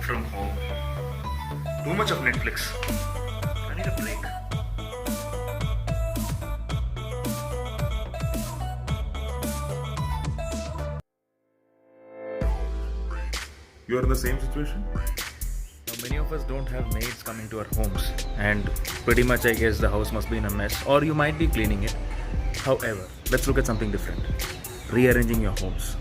from home. Too much of Netflix. I need a break. You are in the same situation? Now, many of us don't have maids coming to our homes, and pretty much I guess the house must be in a mess, or you might be cleaning it. However, let's look at something different. Rearranging your homes.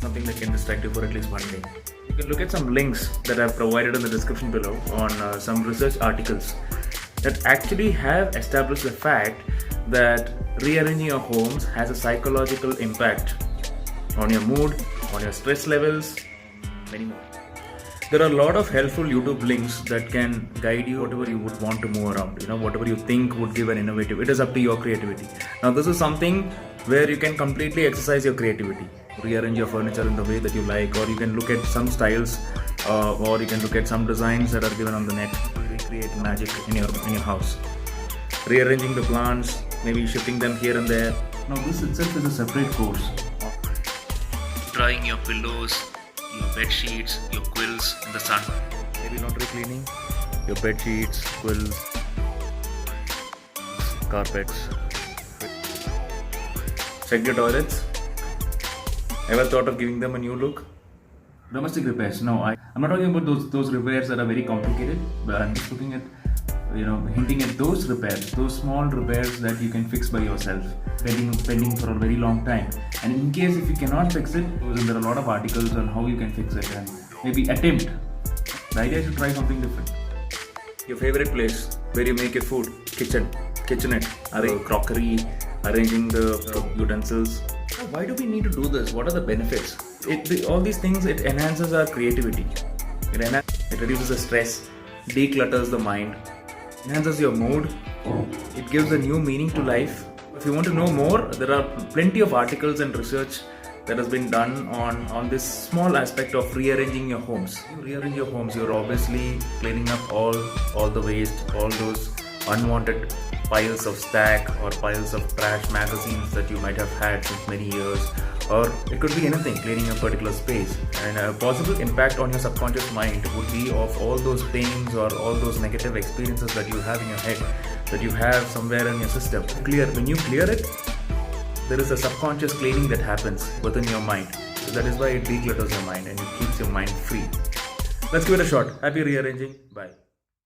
Something that can distract you for at least one day. You can look at some links that I've provided in the description below on some research articles that actually have established the fact that rearranging your homes has a psychological impact on your mood, on your stress levels, many more. There are a lot of helpful YouTube links that can guide you whatever you would want to move around. Whatever you think would give an innovative. It is up to your creativity. Now, this is something where you can completely exercise your creativity. Rearrange your furniture in the way that you like, or you can look at some styles, or you can look at some designs that are given on the net to recreate magic in your house. Rearranging the plants, maybe shifting them here and there. Now, this itself is a separate course. Drying your pillows, your bed sheets, your quills in the sun. Maybe laundry cleaning, your bed sheets, quills, carpets. Check your toilets. Ever thought of giving them a new look? Domestic repairs. No, I'm not talking about those repairs that are very complicated, but I'm just looking at, hinting at those repairs, those small repairs that you can fix by yourself, pending for a very long time. And in case if you cannot fix it, there are a lot of articles on how you can fix it and maybe attempt. The idea is to try something different. Your favorite place where you make your food, kitchenette, crockery, arranging the utensils. Why do we need to do this? What are the benefits? All these things, it enhances our creativity. It reduces the stress, declutters the mind, enhances your mood. It gives a new meaning to life. If you want to know more, there are plenty of articles and research that has been done on this small aspect of rearranging your homes. You rearrange your homes, you're obviously cleaning up all the waste, all those unwanted piles of stack or piles of trash magazines that you might have had since many years, or it could be anything, cleaning a particular space. And a possible impact on your subconscious mind would be of all those pains or all those negative experiences that you have in your head, that you have somewhere in your system. When you clear it, there is a subconscious cleaning that happens within your mind. So that is why it declutters your mind and it keeps your mind free. Let's give it a shot. Happy rearranging. Bye.